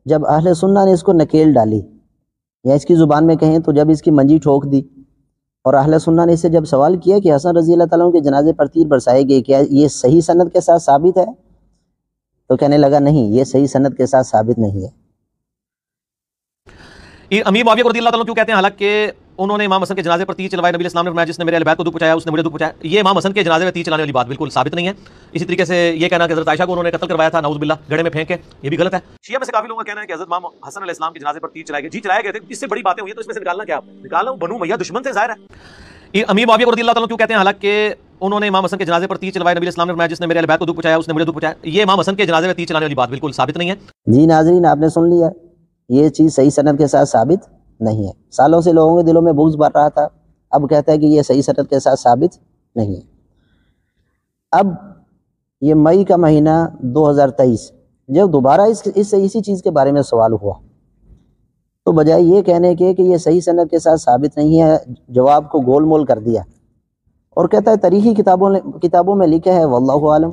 جب اہل سنہ نے اس کو نکیل ڈالی، یا اس کی زبان میں کہیں تو جب اس کی منجی ٹھوک دی، اور اہل سنہ نے اس سے جب سوال کیا کہ حسن رضی اللہ تعالیٰ عنہ کے جنازے پر تیر برسائے گئے، کیا یہ صحیح سند کے ساتھ ثابت ہے؟ تو کہنے لگا نہیں، یہ صحیح سند کے ساتھ ثابت نہیں ہے۔ امیر معاویہ رضی اللہ تعالیٰ کیوں کہتے ہیں؟ حالانکہ انہوں نے امام حسن کے جنازے پر تیر چلوائے، نبی علیہ السلام نے فرمایا جس نے میرے اہل بیت کو دکھ پہنچایا اس نے مجھے دکھ پہنچایا۔ یہ امام حسن کے جنازے پر تیر چلانے والی بات بالکل ثابت نہیں ہے۔ اسی طریقے سے یہ کہنا کہ حضرت عائشہ کو انہوں نے قتل کروایا تھا نعوذ باللہ گڑھے میں پھینک کے، یہ بھی غلط ہے۔ شیعہ میں سے کافی لوگوں کا کہنا ہے کہ حضرت امام حسن علیہ السلام کے جنازے پر تیر چلائے گئے، جی چلائے گئے تھے، اس سے بڑی باتیں ہوئی تو اس میں سے نکالنا کیا؟ نکالنا بنو امیہ دشمن سے ظاہر ہے۔ امیر معاویہ رضی اللہ تعالیٰ کیوں کہتے ہیں؟ حالانکہ انہوں نے امام حسن کے جنازے پر تیر چلوائے، نبی علیہ السلام نے فرمایا جس نے میرے اہل بیت کو دکھ پہنچایا اس نے مجھے دکھ پہنچایا۔ یہ امام حسن کے جنازے پر تیر چلانے والی بات بالکل ثابت نہیں ہے۔ جی ناظرین، آپ نے سن لیا، یہ چیز صحیح سند کے ساتھ ثابت نہیں ہے۔ سالوں سے لوگوں کے دلوں میں بغض بڑھ رہا تھا، اب کہتا ہے کہ یہ صحیح سند کے ساتھ ثابت نہیں ہے۔ اب یہ مئی کا مہینہ 2023 جب دوبارہ اسی چیز کے بارے میں سوال ہوا، تو بجائے یہ کہنے کے کہ یہ صحیح سند کے ساتھ ثابت نہیں ہے، جواب کو گول مول کر دیا اور کہتا ہے تاریخی کتابوں میں لکھا ہے واللہ عالم۔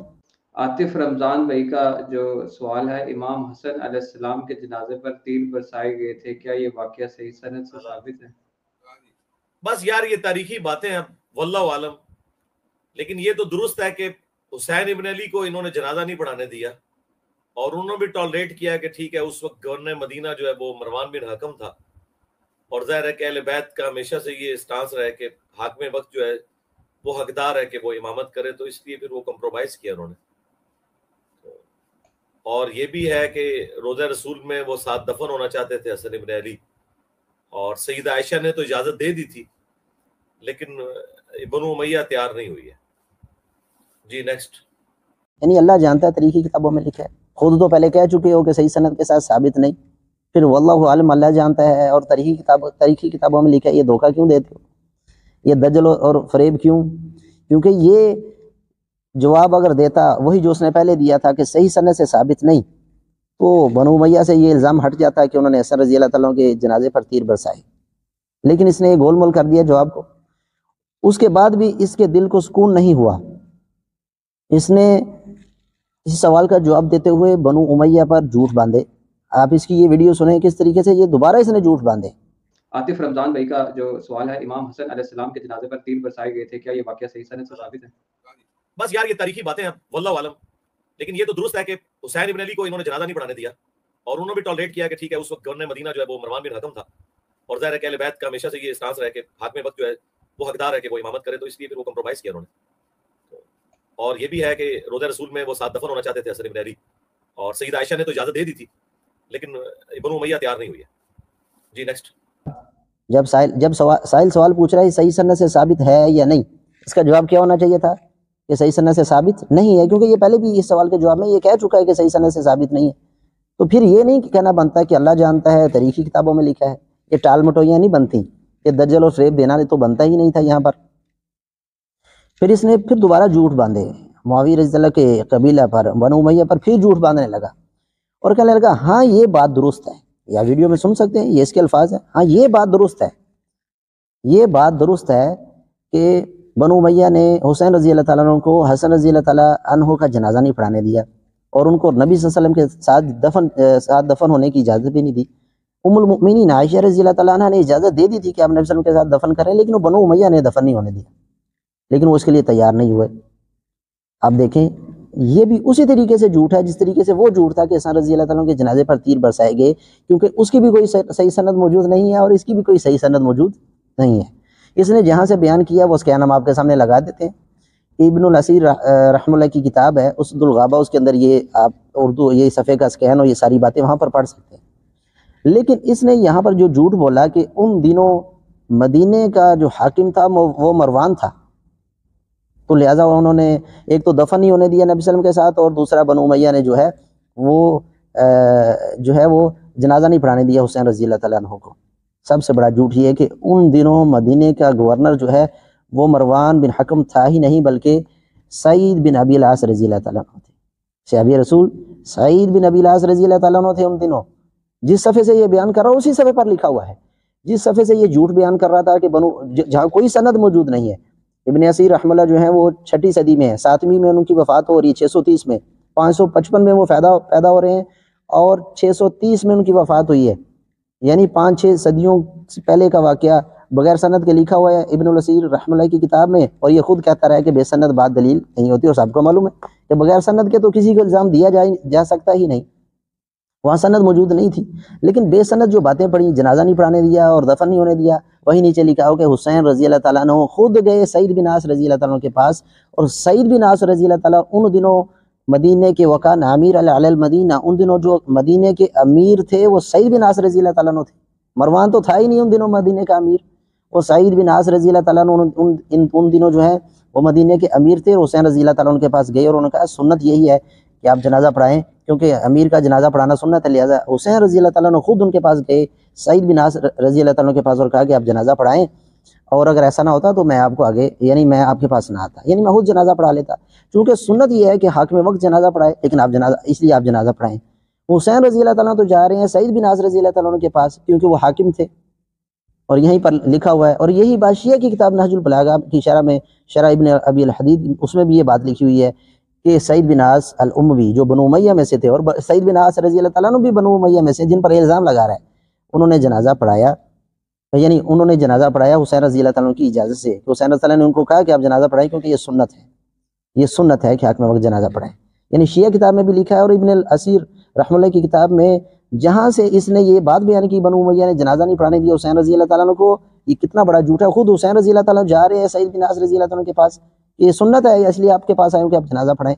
عاطف رمضان بھائی کا جو سوال ہے، امام حسن علیہ السلام کے جنازے پر تیر برسائے گئے تھے، کیا یہ واقعہ صحیح سند سے ثابت ہے؟ بس یار یہ تاریخی باتیں ہیں، واللہ عالم۔ لیکن یہ تو درست ہے کہ حسین ابن علی کو انہوں نے جنازہ نہیں پڑھانے دیا، اور انہوں نے بھی ٹالریٹ کیا کہ ٹھیک ہے، اس وقت گورنر مدینہ جو ہے وہ مروان بن حکم تھا، اور ظاہر ہے کہ اہل بیت کا ہمیشہ سے یہ اسٹانس رہا ہے کہ حاکم وقت جو ہے وہ حقدار ہے کہ وہ امامت کرے، تو اس لیے پھر وہ کمپرومائز کیا انہوں نے۔ اور یہ بھی ہے کہ روضہ رسول میں وہ ساتھ دفن ہونا چاہتے تھے حسن ابن علی، اور سیدہ عائشہ نے تو اجازت دے دی تھی، لیکن بنو امیہ تیار نہیں ہوئی ہے۔ جی نیکسٹ۔ یعنی اللہ جانتا ہے، تاریخی کتابوں میں لکھا ہے، خود تو پہلے کہہ چکے ہو کہ صحیح سند کے ساتھ ثابت نہیں، پھر واللہ عالم اللہ جانتا ہے، اور تاریخی کتابوں میں لکھا ہے، یہ دھوکہ کیوں دیتے ہو؟ یہ دجل اور فریب کیوں؟ کیونکہ یہ جواب اگر دیتا وہی جو اس نے پہلے دیا تھا کہ صحیح سند سے ثابت نہیں، تو بنو امیہ سے یہ الزام ہٹ جاتا ہے کہ انہوں نے حسن رضی اللہ تعالیٰ کے جنازے پر تیر برسائے، لیکن اس نے یہ گول مول کر دیا جواب کو۔ اس کے بعد بھی اس کے دل کو سکون نہیں ہوا، اس نے اس سوال کا جواب دیتے ہوئے بنو امیہ پر جھوٹ باندھے۔ آپ اس کی یہ ویڈیو سنیں کس طریقے سے یہ دوبارہ اس نے جھوٹ باندھے۔ عاطف رمضان بھائی کا جو سوال ہے، امام حسن علیہ السلام کے جنازے پر تیر برسائے گئے تھے، کیا یہ واقعہ صحیح سند سے ثابت ہے؟ بس یار یہ تاریخی باتیں ہیں، واللہ عالم۔ لیکن یہ تو درست ہے کہ حسین ابن علی کو انہوں نے جنازہ نہیں پڑھانے دیا، اور انہوں نے بھی ٹالریٹ کیا کہ ٹھیک ہے، اس وقت گورنر مدینہ جو ہے وہ مروان بن حکم تھا، اور ظاہر ہے کہ اہل بیت کا ہمیشہ سے یہ اسٹانس رہا ہے کہ حاکم وقت جو ہے وہ حقدار ہے کہ وہ امامت کرے، تو اس لیے پھر وہ کمپرومائز کیا انہوں نے۔ اور یہ بھی ہے کہ روضہ رسول میں وہ ساتھ دفن ہونا چاہتے تھے حسن ابن علی، اور سیدہ عائشہ نے تو اجازت دے دی تھی، لیکن بنو امیہ تیار نہیں ہوئی ہے۔ جی نیکسٹ۔ جب سائل سوال پوچھ رہا ہے صحیح سند سے ثابت ہے یا نہیں، اس کا جواب کیا ہونا چاہیے تھا کہ صحیح سند سے ثابت نہیں ہے، کیونکہ یہ پہلے بھی اس سوال کے جواب میں یہ کہہ چکا ہے کہ صحیح سند سے ثابت نہیں ہے۔ تو پھر یہ نہیں کہنا بنتا کہ اللہ جانتا ہے، تاریخی کتابوں میں لکھا ہے، یہ ٹال مٹوئیاں نہیں بنتی، یہ دجل اور فریب دینا تو بنتا ہی نہیں تھا یہاں پر۔ پھر اس نے پھر دوبارہ جھوٹ باندھے، معاویہ رضی اللہ کے قبیلہ پر، بنو امیہ پر پھر جھوٹ باندھنے لگا، اور کہنے لگا ہاں یہ بات درست ہے، یا ویڈیو میں سن سکتے ہیں، یہ اس کے الفاظ ہیں، ہاں یہ بات درست ہے، یہ بات درست ہے کہ بنو امیہ نے حسین رضی اللہ تعالیٰ عنہ کو حسن رضی اللہ تعالیٰ عنہ کا جنازہ نہیں پڑھانے دیا، اور ان کو نبی صلی اللہ علیہ وسلم کے ساتھ دفن ہونے کی اجازت بھی نہیں دی۔ ام المؤمنین عائشہ رضی اللہ تعالیٰ عنہ نے اجازت دے دی تھی کہ آپ نبی صلی اللہ علیہ وسلم کے ساتھ دفن کریں، لیکن وہ بنو امیہ نے دفن نہیں ہونے دیا، لیکن وہ اس کے لیے تیار نہیں ہوئے۔ آپ دیکھیں یہ بھی اسی طریقے سے جھوٹ ہے جس طریقے سے وہ جھوٹ تھا کہ حسن رضی اللہ تعالیٰ کے جنازے پر تیر برسائے گئے، کیونکہ اس کی بھی کوئی صحیح سند موجود نہیں ہے، اور اس کی بھی کوئی صحیح سند موجود نہیں ہے۔ اس نے جہاں سے بیان کیا وہ اس کا نام آپ کے سامنے لگا دیتے ہیں، ابن الاسیر رحمہ اللہ کی کتاب ہے اسد الغابہ، اس کے اندر یہ آپ اردو یہ صفحے کا اسکین اور یہ ساری باتیں وہاں پر پڑھ سکتے ہیں۔ لیکن اس نے یہاں پر جو جھوٹ بولا کہ ان دنوں مدینے کا جو حاکم تھا وہ مروان تھا، تو لہٰذا انہوں نے ایک تو دفن نہیں ہونے دیا نبی صلی اللہ علیہ وسلم کے ساتھ، اور دوسرا بنو امیہ نے وہ جنازہ نہیں پڑھانے دیا حسین رضی اللہ تعالیٰ عنہ کو۔ سب سے بڑا جھوٹ یہ ہے کہ ان دنوں مدینے کا گورنر جو ہے وہ مروان بن حکم تھا ہی نہیں، بلکہ سعید بن ابی العاص رضی اللہ تعالیٰ عنہ تھے۔ صحابی رسول سعید بن ابی العاص رضی اللہ تعالیٰ عنہ تھے ان دنوں۔ جس صفحے سے یہ بیان کر رہا ہوں اسی صفحے پر لکھا ہوا ہے، جس صفحے سے یہ جھوٹ بیان کر رہا تھا کہ جہاں کوئی سند موجود نہیں ہے۔ ابن اسیر رحمہ اللہ جو ہیں وہ 6 صدی میں ہیں، 7ویں میں ان کی وفات ہو رہی ہے 630 میں، 555 میں وہ پیدا ہو رہے ہیں، اور 630 میں ان کی وفات ہوئی ہے، یعنی 5-6 صدیوں سے پہلے کا واقعہ بغیر سند کے لکھا ہوا ہے ابن الاسیر رحمہ اللہ کی کتاب میں، اور یہ خود کہتا رہا ہے کہ بے سند بات دلیل نہیں ہوتی، اور سب کو معلوم ہے کہ بغیر سند کے تو کسی کو الزام دیا جا سکتا ہی نہیں، وہاں سند موجود نہیں تھی۔ لیکن بے سند جو باتیں پڑھی، جنازہ نہیں پڑھانے دیا اور دفن نہیں ہونے دیا، وہی نیچے لکھا ہو کہ حسین رضی اللہ تعالیٰ عنہ خود گئے سعید بن عاص رضی اللہ تعالیٰ عنہ کے پاس، اور سعید بن عاص رضی اللہ تعالیٰ ان دنوں مدینے کے وکان امیر علی المدینہ، ان دنوں جو مدینے کے امیر تھے وہ سعید بن عاص رضی اللہ تعالیٰ عنہ تھے، مروان تو تھا ہی نہیں ان دنوں مدینے کا امیر، وہ سعید بن عاص رضی اللہ تعالیٰ عنہ ان دنوں جو ہے وہ مدینے کے امیر تھے، اور حسین رضی اللہ تعالیٰ عنہ کے پاس گئے اور انہوں نے کہا سنت یہی ہے کہ آپ جنازہ پڑھائیں، کیونکہ امیر کا جنازہ پڑھانا سنت ہے، لہٰذا حسین رضی اللہ تعالیٰ عنہ خود ان کے پاس گئے سعید بن عاص رضی اللہ تعالیٰ عنہ کے پاس اور کہا کہ آپ جنازہ پڑھائیں، اور اگر ایسا نہ ہوتا تو میں آپ کو آگے، یعنی میں آپ کے پاس نہ آتا، یعنی میں خود جنازہ پڑھا لیتا، چونکہ سنت یہ ہے کہ حاکم وقت جنازہ پڑھائے، لیکن آپ جنازہ، اس لیے آپ جنازہ پڑھائیں۔ حسین رضی اللہ تعالیٰ عنہ تو جا رہے ہیں سعید بن عاص رضی اللہ تعالیٰ عنہ کے پاس، کیونکہ وہ حاکم تھے، اور یہیں پر لکھا ہوا ہے، اور یہی بات شیعہ کی کتاب نہج البلاغہ کی شرح میں، شرح ابن ابی الحدید، اس میں بھی یہ بات لکھی ہوئی ہے کہ سعید بن عاص الاموی جو بنو امیہ میں سے تھے، اور سعید بن عاص رضی اللہ تعالیٰ عنہ بھی بنو امیہ میں سے، جن پر الزام لگا رہا ہے، انہوں نے جنازہ پڑھایا، یعنی انہوں نے جنازہ پڑھایا حسین رضی اللہ تعالیٰ عنہ کی اجازت سے، کہ حسین رضی اللہ عنہ نے ان کو کہا کہ آپ جنازہ پڑھائیں، کیونکہ یہ سنت ہے کہ حاکم وقت جنازہ پڑھائیں، یعنی شیعہ کتاب میں بھی لکھا ہے، اور ابن الاسیر رحمہ اللہ کی کتاب میں جہاں سے اس نے یہ بات بیان کی بنو امیہ نے جنازہ نہیں پڑھانے دیا حسین رضی اللہ تعالیٰ عنہ کو، یہ کتنا بڑا جھوٹ ہے، خود حسین رضی اللہ تعالیٰ عنہ جا رہے ہیں سعید بن عاص رضی اللہ تعالیٰ عنہ کے پاس، یہ سنت ہے، اس لیے آپ کے پاس آئے ہوں کہ آپ جنازہ پڑھائیں۔